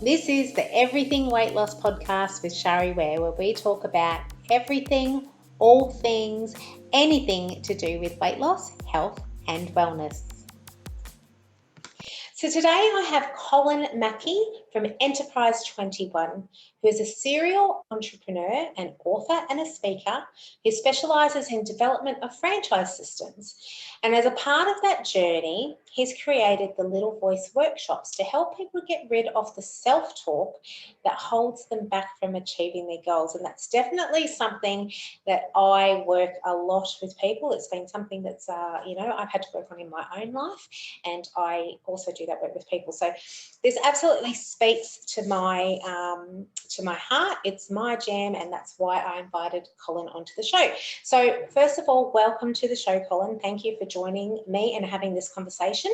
This is the Everything Weight Loss podcast with Shari Ware, where we talk about everything, all things, anything to do with weight loss, health, and wellness. So today I have Colin Mackie from Enterprise 21, who is a serial entrepreneur, an author and a speaker who specialises in development of franchise systems. And as a part of that journey, he's created the Little Voice workshops to help people get rid of the self-talk that holds them back from achieving their goals. And that's definitely something that I work a lot with people. It's been something that's, I've had to work on in my own life, and I also do that work with people. So this absolutely speaks to my heart. It's my jam, and that's why I invited Colin onto the show. So first of all, welcome to the show, Colin. Thank you for joining me and having this conversation.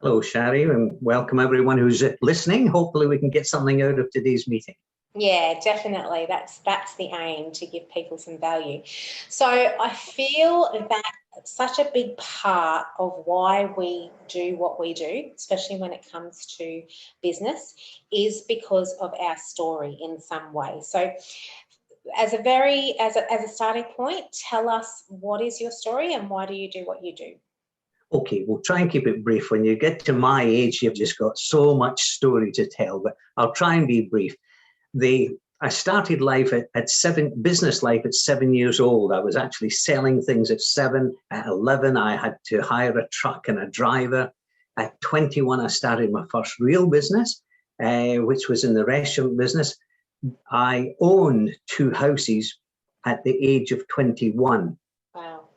Hello, Shari, and welcome everyone who's listening. Hopefully we can get something out of today's meeting. Yeah, definitely. That's the aim, to give people some value. So I feel that such a big part of why we do what we do, especially when it comes to business, is because of our story in some way. So as a starting point, tell us, what is your story and why do you do what you do? Okay, we'll try and keep it brief. When you get to my age, you've just got so much story to tell, but I'll try and be brief. I started life business life at 7 years old. I was actually selling things at 7. At 11, I had to hire a truck and a driver. At 21, I started my first real business, which was in the restaurant business. I owned 2 houses at the age of 21. Wow.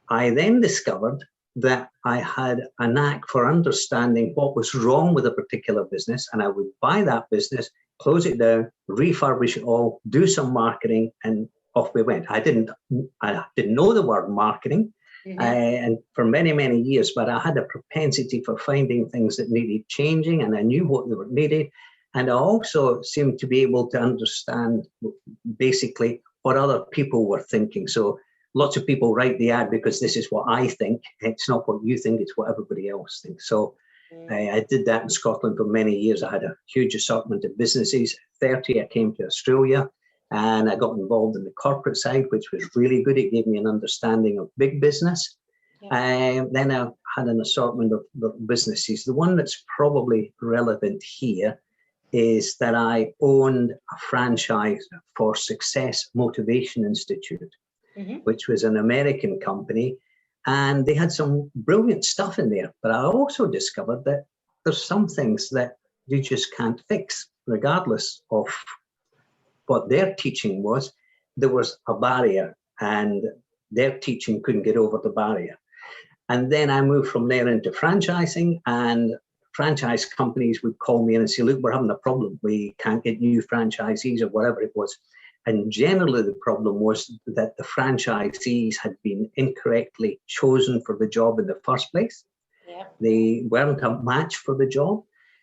I then discovered that I had a knack for understanding what was wrong with a particular business, and I would buy that business, close it down, refurbish it all, do some marketing, and off we went. I didn't know the word marketing, and for many, many years, but I had a propensity for finding things that needed changing, and I knew what they were needed. And I also seemed to be able to understand basically what other people were thinking. So lots of people write the ad because this is what I think. It's not what you think, it's what everybody else thinks. So I did that in Scotland for many years. I had a huge assortment of businesses. At 30, I came to Australia and I got involved in the corporate side, which was really good. It gave me an understanding of big business. Yeah. Then I had an assortment of businesses. The one that's probably relevant here is that I owned a franchise for Success Motivation Institute, which was an American company, and they had some brilliant stuff in there. But I also discovered that there's some things that you just can't fix, regardless of what their teaching was. There was a barrier, and their teaching couldn't get over the barrier. And then I moved from there into franchising, and franchise companies would call me in and say, look, we're having a problem. We can't get new franchisees, or whatever it was. And generally the problem was that the franchisees had been incorrectly chosen for the job in the first place. Yeah. They weren't a match for the job.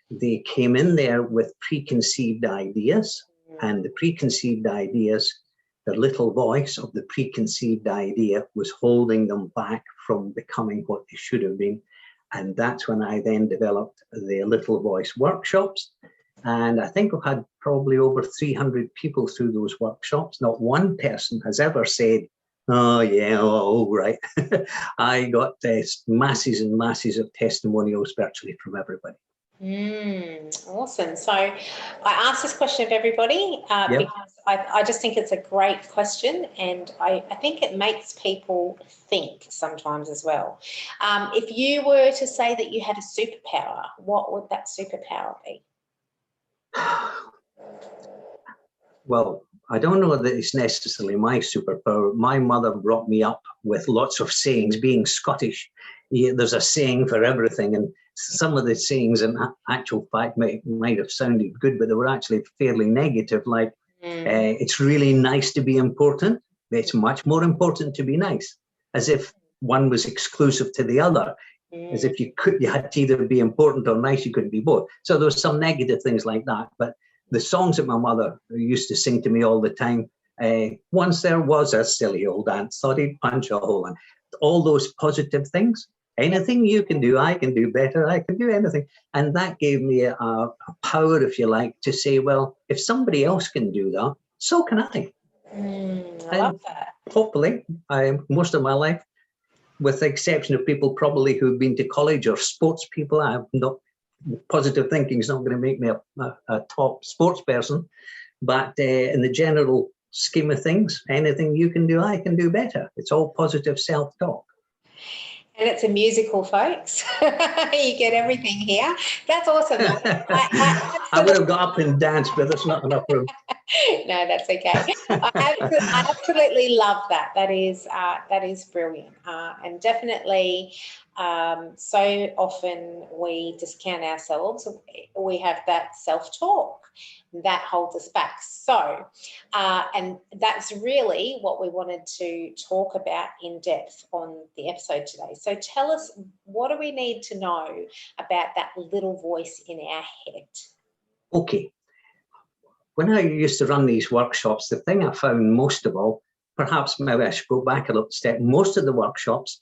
They came in there with preconceived ideas, and the preconceived ideas, the little voice of the preconceived idea was holding them back from becoming what they should have been. And that's when I then developed the Little Voice workshops. And I think I've had probably over 300 people through those workshops. Not one person has ever said, oh, yeah, oh, right. I got masses and masses of testimonials virtually from everybody. Awesome. So I asked this question of everybody because I just think it's a great question, and I think it makes people think sometimes as well. If you were to say that you had a superpower, what would that superpower be? Well, I don't know that it's necessarily my superpower. My mother brought me up with lots of sayings. Being Scottish, there's a saying for everything, and some of the sayings in actual fact might have sounded good, but they were actually fairly negative, like it's really nice to be important. It's much more important to be nice, as if one was exclusive to the other, as if you had to either be important or nice, you couldn't be both. So there was some negative things like that, but the songs that my mother used to sing to me all the time, once there was a silly old ant, thought he'd punch a hole in. All those positive things, Anything you can do, I can do better. I can do anything. And that gave me a power, if you like, to say, well, if somebody else can do that, so can I. I love that. Hopefully, most of my life, with the exception of people probably who've been to college or sports people, I'm not, positive thinking is not going to make me a top sports person. But in the general scheme of things, anything you can do, I can do better. It's all positive self-talk. And it's a musical, folks. You get everything here. That's awesome. I would have got up and danced, but there's not enough room. No, that's okay. I absolutely love that. That is brilliant, and definitely. So often we discount ourselves. We have that self-talk that holds us back. So, and that's really what we wanted to talk about in depth on the episode today. So tell us, what do we need to know about that little voice in our head? Okay. When I used to run these workshops, the thing I found most of all, perhaps maybe I should go back a little step, most of the workshops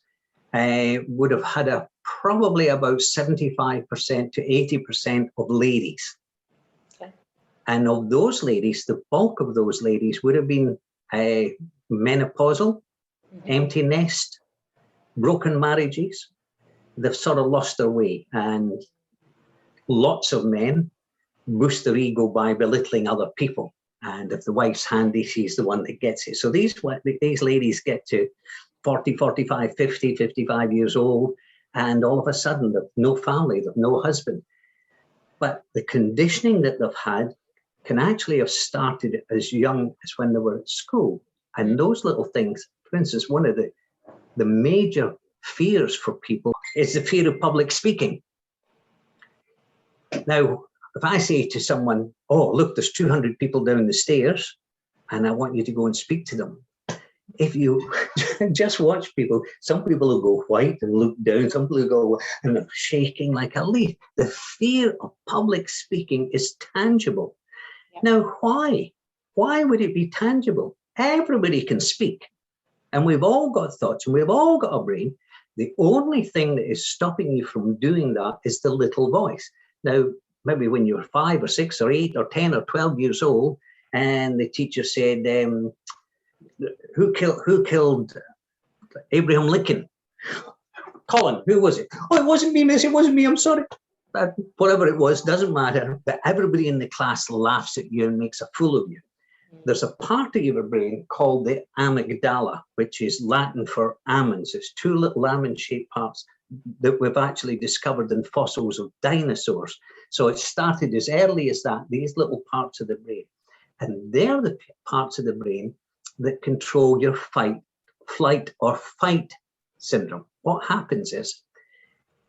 would have had probably about 75% to 80% of ladies. Okay. And of those ladies, the bulk of those ladies would have been menopausal, empty nest, broken marriages. They've sort of lost their way. And lots of men boost their ego by belittling other people. And if the wife's handy, she's the one that gets it. So these ladies get to 40, 45, 50, 55 years old, and all of a sudden they've no family, they've no husband. But the conditioning that they've had can actually have started as young as when they were at school. And those little things, for instance, one of the major fears for people is the fear of public speaking. Now, if I say to someone, oh, look, there's 200 people down the stairs, and I want you to go and speak to them. If you just watch people, some people will go white and look down, some people will go and they're shaking like a leaf. The fear of public speaking is tangible. Yep. Now, why? Why would it be tangible? Everybody can speak, and we've all got thoughts, and we've all got a brain. The only thing that is stopping you from doing that is the little voice. Now, maybe when you were 5 or 6 or 8 or 10 or 12 years old, and the teacher said, who killed Abraham Lincoln? Colin, who was it? Oh, it wasn't me, miss, it wasn't me, I'm sorry. But whatever it was, doesn't matter. But everybody in the class laughs at you and makes a fool of you. There's a part of your brain called the amygdala, which is Latin for almonds. It's 2 little almond-shaped parts that we've actually discovered in fossils of dinosaurs. So it started as early as that, these little parts of the brain. And they're the parts of the brain that control your flight or fight syndrome. What happens is,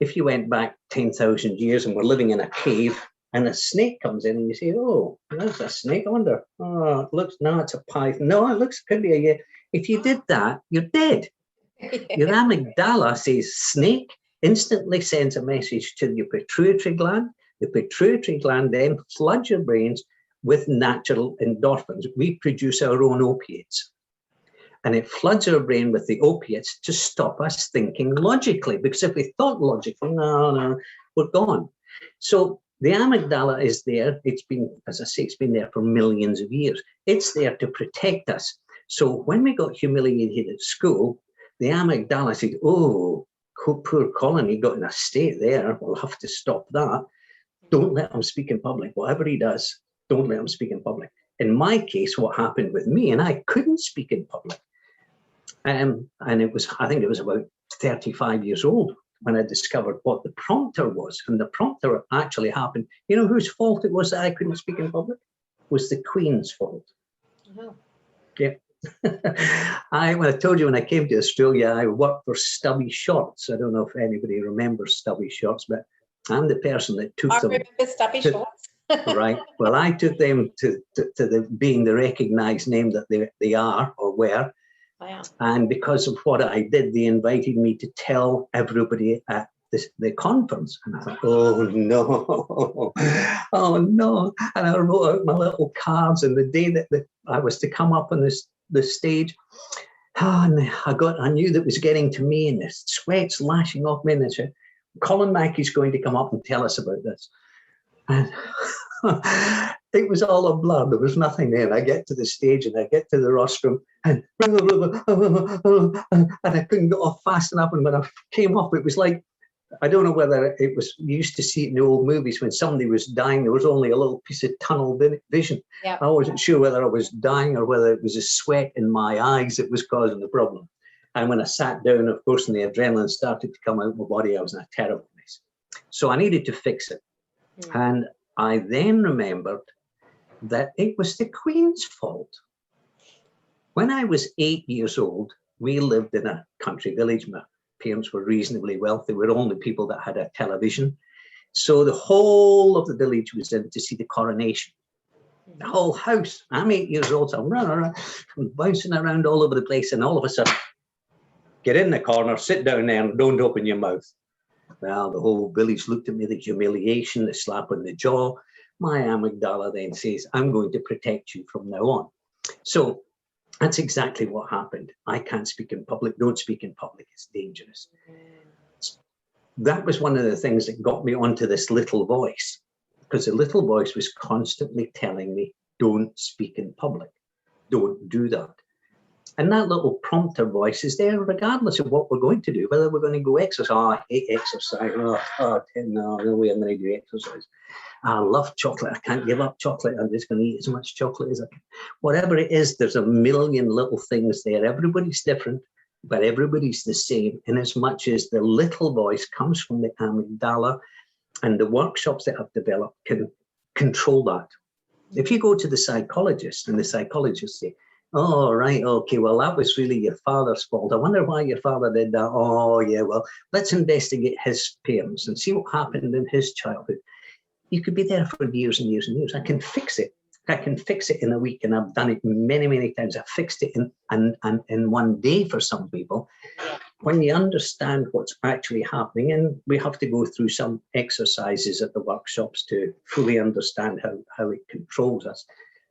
if you went back 10,000 years and we're living in a cave and a snake comes in and you say, oh, there's a snake, I wonder, oh, it looks, no, it's a python. No, it looks, could be a, yeah. If you did that, you're dead. Your amygdala says snake, instantly sends a message to your pituitary gland. The pituitary gland then floods your brains with natural endorphins. We produce our own opiates. And it floods our brain with the opiates to stop us thinking logically. Because if we thought logically, no, we're gone. So the amygdala is there. It's been, as I say, it's been there for millions of years. It's there to protect us. So when we got humiliated at school, the amygdala said, oh, poor Colin, he got in a state there. We'll have to stop that. Don't let him speak in public. Whatever he does, don't let him speak in public. In my case, what happened with me, and I couldn't speak in public. And it was, I think it was about 35 years old when I discovered what the prompter was. And the prompter actually happened. You know whose fault it was that I couldn't speak in public? It was the Queen's fault. Oh. Yeah. When I told you when I came to Australia, I worked for Stubby Shorts. I don't know if anybody remembers Stubby Shorts, but I'm the person that took them. I remember Stubby Shorts. Right. Well, I took them to being the recognised name that they are or were. Wow. And because of what I did, they invited me to tell everybody at the conference. And I thought, oh no, oh no. And I wrote out my little cards, and the day that I was to come up on the stage, And I knew that was getting to me, and the sweat's lashing off me, and I said, Colin Mackie's going to come up and tell us about this. And it was all a blur. There was nothing there. I get to the stage and I get to the rostrum, and I couldn't get off fast enough. And when I came off, it was like, I don't know whether it was, you used to see it in the old movies when somebody was dying, there was only a little piece of tunnel vision. Yep. I wasn't sure whether I was dying or whether it was the sweat in my eyes that was causing the problem. And when I sat down, of course, and the adrenaline started to come out of my body, I was in a terrible mess. So I needed to fix it. And I then remembered that it was the Queen's fault. When I was 8 years old, we lived in a country village. My parents were reasonably wealthy. We were only people that had a television. So the whole of the village was in to see the coronation. The whole house. I'm 8 years old, so I'm running around, I'm bouncing around all over the place, and all of a sudden, get in the corner, sit down there, and don't open your mouth. Well, the whole village looked at me, the humiliation, the slap on the jaw. My amygdala then says, I'm going to protect you from now on. So that's exactly what happened. I can't speak in public. Don't speak in public. It's dangerous. That was one of the things that got me onto this little voice, because the little voice was constantly telling me, don't speak in public. Don't do that. And that little prompter voice is there regardless of what we're going to do, whether we're going to go exercise. Oh, I hate exercise. No way I'm going to do exercise. I love chocolate. I can't give up chocolate. I'm just going to eat as much chocolate as I can. Whatever it is, there's a million little things there. Everybody's different, but everybody's the same, in as much as the little voice comes from the amygdala, and the workshops that I've developed can control that. If you go to the psychologist and the psychologist say, oh, right, okay, well, that was really your father's fault. I wonder why your father did that. Oh, yeah, well, let's investigate his parents and see what happened in his childhood. You could be there for years and years and years. I can fix it. I can fix it in a week, and I've done it many, many times. I've fixed it in one day for some people. When you understand what's actually happening, and we have to go through some exercises at the workshops to fully understand how it controls us.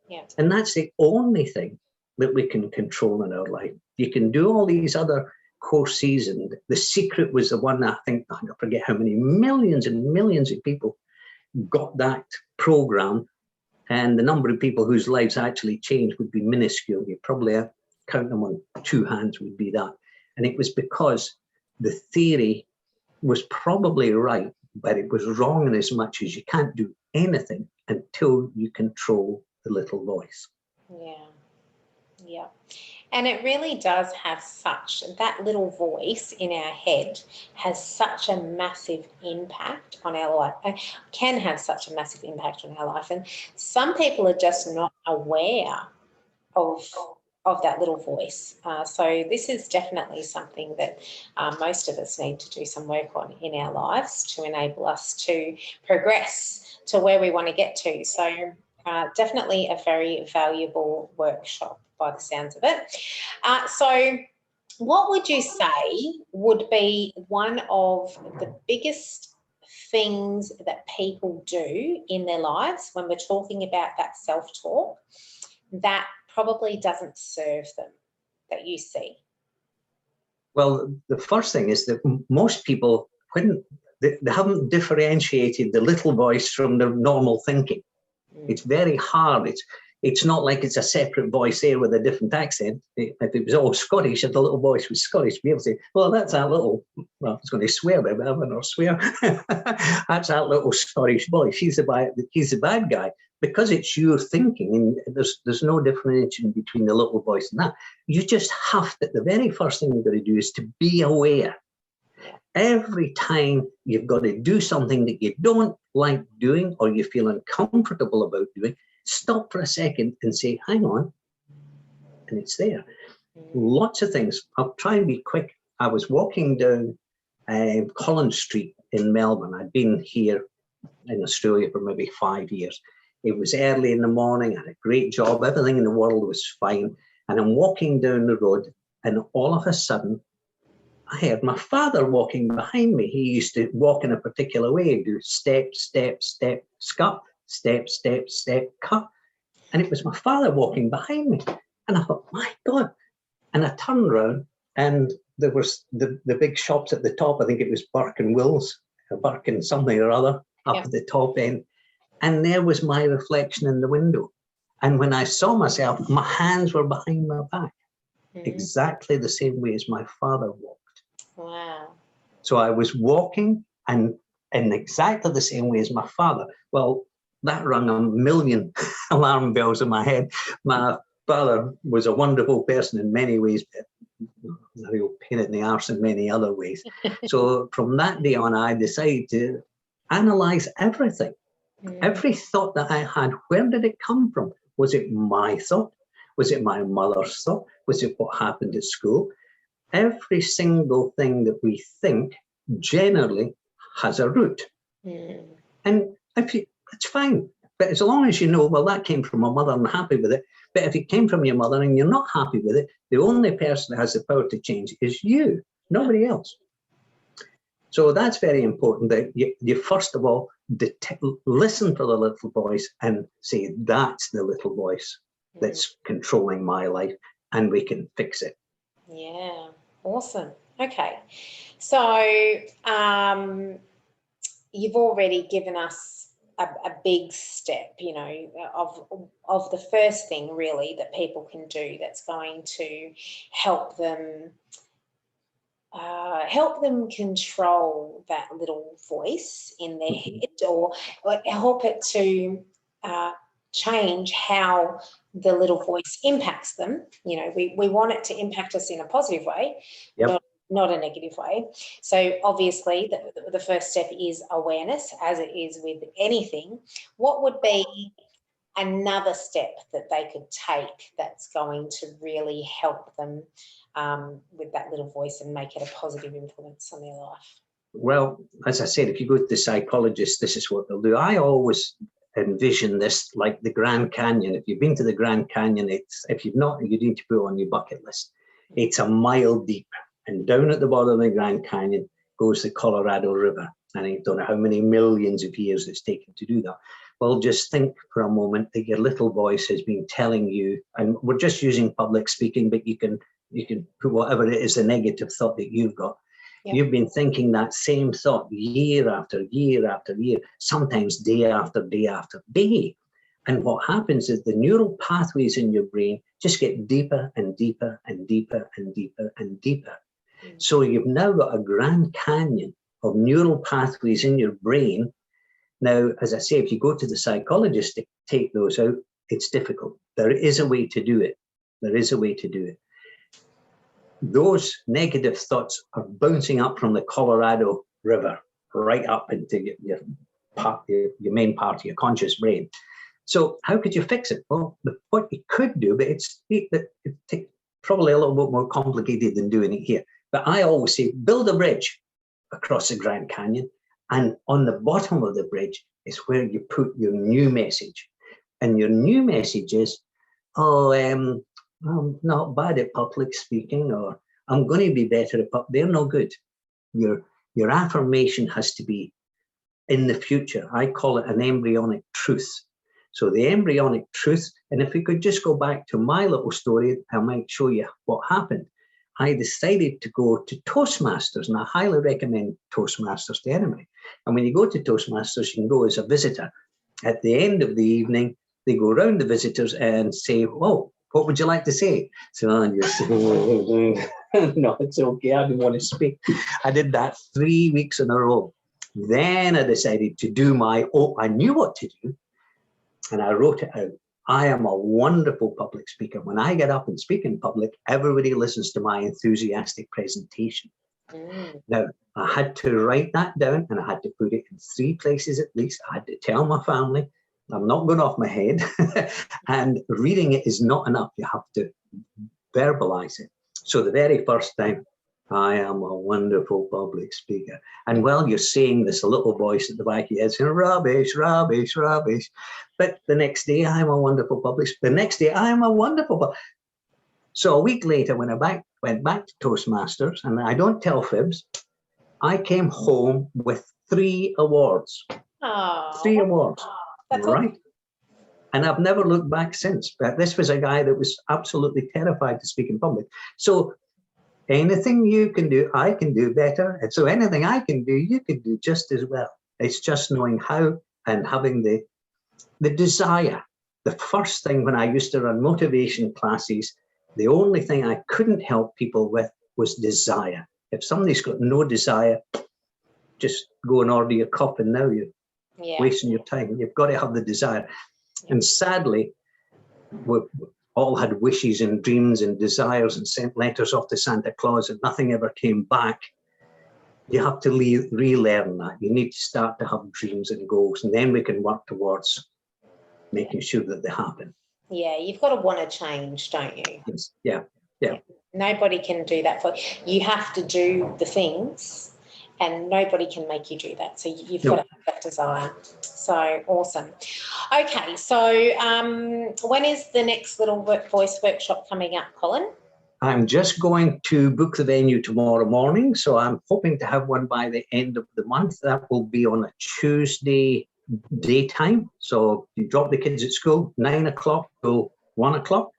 Yeah. And that's the only thing that we can control in our life. You can do all these other courses, and The Secret was the one, I think, I forget how many millions and millions of people got that program, and the number of people whose lives actually changed would be minuscule. You probably count them on two hands would be that. And it was because the theory was probably right, but it was wrong in as much as you can't do anything until you control the little voice. Yeah. And it really does have that little voice in our head has such a massive impact on our life, can have such a massive impact on our life. And some people are just not aware of that little voice. So this is definitely something that most of us need to do some work on in our lives to enable us to progress to where we want to get to. So definitely a very valuable workshop by the sounds of it. So what would you say would be one of the biggest things that people do in their lives when we're talking about that self-talk that probably doesn't serve them, that you see? Well, the first thing is that most people, when they haven't differentiated the little voice from the normal thinking. It's very hard. It's not like it's a separate voice there with a different accent. If it was all Scottish, if the little voice was Scottish, be able to say, well, that's that little, well, I was going to swear, but I better not swear. That's that little Scottish boy. He's the bad guy. Because it's your thinking, and there's no differentiation between the little voice and that. You just have to, the very first thing you've got to do is to be aware. Every time you've got to do something that you don't like doing or you feel uncomfortable about doing, stop for a second and say, hang on, and it's there. Lots of things. I'll try and be quick. I was walking down Collins Street in Melbourne. I'd been here in Australia for maybe 5 years. It was early in the morning. I had a great job. Everything in the world was fine. And I'm walking down the road, and all of a sudden, I heard my father walking behind me. He used to walk in a particular way, do step, step, step, scut, step, step, step, cut. And it was my father walking behind me. And I thought, my God. And I turned around, and there was the big shops at the top. I think it was Burke and Wills, or Burke and something or other up at the top end. And there was my reflection in the window. And when I saw myself, my hands were behind my back, exactly the same way as my father walked. Wow. So I was walking and in exactly the same way as my father. Well, that rang a million alarm bells in my head. My father was a wonderful person in many ways, but a real pain in the arse in many other ways. So from that day on, I decided to analyze everything. Every thought that I had, where did it come from? Was it my thought? Was it my mother's thought? Was it what happened at school? Every single thing that we think generally has a root. And it's fine. But as long as you know, well, that came from my mother, I'm happy with it. But if it came from your mother and you're not happy with it, the only person that has the power to change is you, nobody else. So that's very important, that you first of all listen for the little voice and say, that's the little voice that's controlling my life, and we can fix it. Yeah, awesome. Okay, so you've already given us a big step, you know, of the first thing really that people can do that's going to help them control that little voice in their head, or help it to change how the little voice impacts them. You know, we want it to impact us in a positive way, not a negative way. So obviously the first step is awareness, as it is with anything. What would be another step that they could take that's going to really help them with that little voice and make it a positive influence on their life? Well, as I said, if you go to the psychologist, this is what they'll do. I always envision this like the Grand Canyon. If you've been to the Grand Canyon, if you've not, you need to put it on your bucket list. It's a mile deep, and down at the bottom of the Grand Canyon goes the Colorado River. And I don't know how many millions of years it's taken to do that. Well, just think for a moment that your little voice has been telling you, and we're just using public speaking, but you can put whatever it is, the negative thought that you've got. Yep. You've been thinking that same thought year after year after year, sometimes day after day after day. And what happens is the neural pathways in your brain just get deeper and deeper and deeper and deeper and deeper. So you've now got a Grand Canyon of neural pathways in your brain. Now, as I say, if you go to the psychologist to take those out, it's difficult. There is a way to do it. There is a way to do it. Those negative thoughts are bouncing up from the Colorado River right up into your main part of your conscious brain. So how could you fix it? Well, what you could do, but it's probably a little bit more complicated than doing it here. But I always say, build a bridge across the Grand Canyon. And on the bottom of the bridge is where you put your new message. And your new message is, I'm not bad at public speaking, or I'm going to be better at public. They're no good. Your affirmation has to be in the future. I call it an embryonic truth. So the embryonic truth, and if we could just go back to my little story, I might show you what happened. I decided to go to Toastmasters, and I highly recommend Toastmasters to anybody. And when you go to Toastmasters, you can go as a visitor. At the end of the evening, they go around the visitors and say, oh, what would you like to say? So you say, no, it's okay, I don't want to speak. I did that 3 weeks in a row. Then I decided to do I knew what to do, and I wrote it out. I am a wonderful public speaker. When I get up and speak in public, everybody listens to my enthusiastic presentation. Now, I had to write that down, and I had to put it in 3 places at least. I had to tell my family, I'm not going off my head. And reading it is not enough. You have to verbalize it. So the very first time, I am a wonderful public speaker. And while you're saying this, a little voice at the back of your head saying, rubbish, rubbish, rubbish. But the next day, I'm a wonderful public speaker. The next day, I'm a wonderful. So a week later, when I went back to Toastmasters, and I don't tell fibs, I came home with 3 awards. 3 awards. That's right. Awesome. And I've never looked back since. But this was a guy that was absolutely terrified to speak in public. So anything you can do, I can do better. And so anything I can do, you can do just as well. It's just knowing how and having the desire. The first thing when I used to run motivation classes, the only thing I couldn't help people with was desire. If somebody's got no desire, just go and order your cup and now you're wasting your time. You've got to have the desire. And sadly, we all had wishes and dreams and desires and sent letters off to Santa Claus and nothing ever came back. You have to relearn that. You need to start to have dreams and goals, and then we can work towards making sure that they happen. Yeah, you've got to want to change, don't you? Yes. Yeah. Nobody can do that for you. You have to do the things, and nobody can make you do that. So you've got to have that desire. So awesome. Okay, so when is the next little voice workshop coming up, Colin? I'm just going to book the venue tomorrow morning, so I'm hoping to have one by the end of the month. That will be on a Tuesday daytime. So you drop the kids at school, 9 o'clock till 1 o'clock.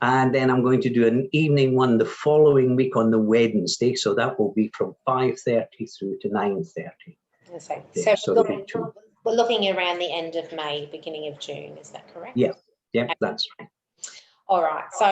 And then I'm going to do an evening one the following week on the Wednesday. So that will be from 5:30 through to 9:30. Okay. So we're looking around the end of May, beginning of June. Is that correct? Yeah, that's right. All right. So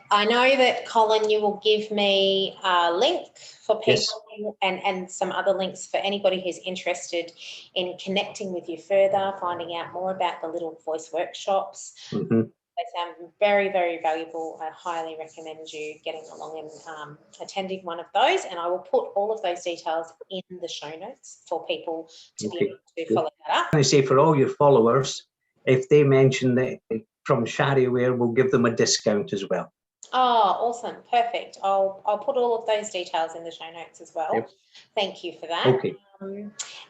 I know that, Colin, you will give me a link for people and some other links for anybody who's interested in connecting with you further, finding out more about the little voice workshops. Mm-hmm. They sound very, very valuable. I highly recommend you getting along and attending one of those. And I will put all of those details in the show notes for people to be able to follow that up. I say for all your followers, if they mention that from Shari Ware, we'll give them a discount as well. Oh, awesome. Perfect. I'll put all of those details in the show notes as well. Yep. Thank you for that. Okay.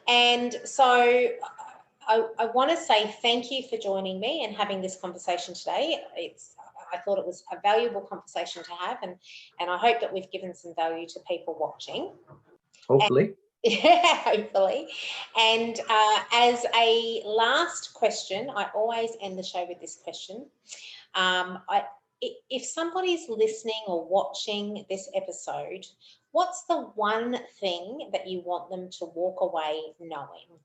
And so I want to say thank you for joining me and having this conversation today. I thought it was a valuable conversation to have, and I hope that we've given some value to people watching. Hopefully. Hopefully. And as a last question, I always end the show with this question. If somebody's listening or watching this episode, what's the one thing that you want them to walk away knowing?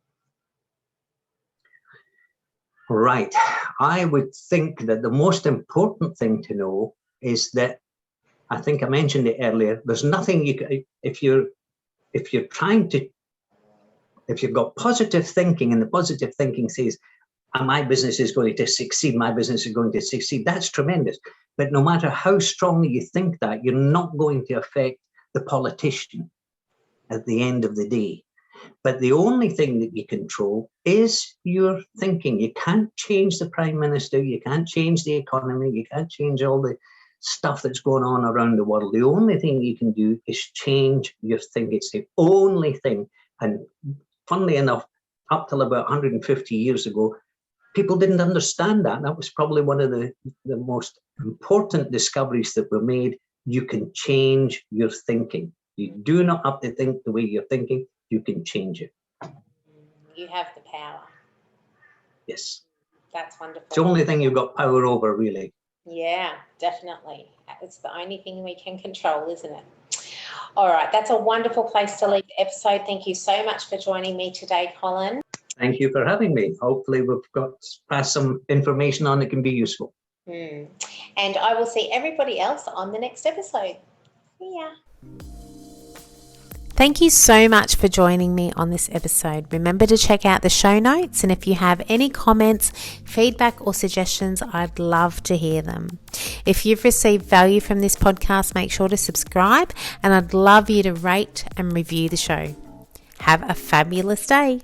Right. I would think that the most important thing to know is that, I think I mentioned it earlier, there's nothing you can, if you've got positive thinking and the positive thinking says, my business is going to succeed, my business is going to succeed, that's tremendous. But no matter how strongly you think that, you're not going to affect the politician at the end of the day. But the only thing that you control is your thinking. You can't change the Prime Minister, you can't change the economy, you can't change all the stuff that's going on around the world. The only thing you can do is change your thinking. It's the only thing. And funnily enough, up till about 150 years ago, people didn't understand that. That was probably one of the most important discoveries that were made. You can change your thinking. You do not have to think the way you're thinking. You can change it. You have the power. Yes. That's wonderful. It's the only thing you've got power over, really. Yeah, definitely. It's the only thing we can control, isn't it? All right, that's a wonderful place to leave the episode. Thank you so much for joining me today, Colin. Thank you for having me. Hopefully we've passed some information on that can be useful. And I will see everybody else on the next episode. See ya. Thank you so much for joining me on this episode. Remember to check out the show notes, and if you have any comments, feedback or suggestions, I'd love to hear them. If you've received value from this podcast, make sure to subscribe, and I'd love you to rate and review the show. Have a fabulous day.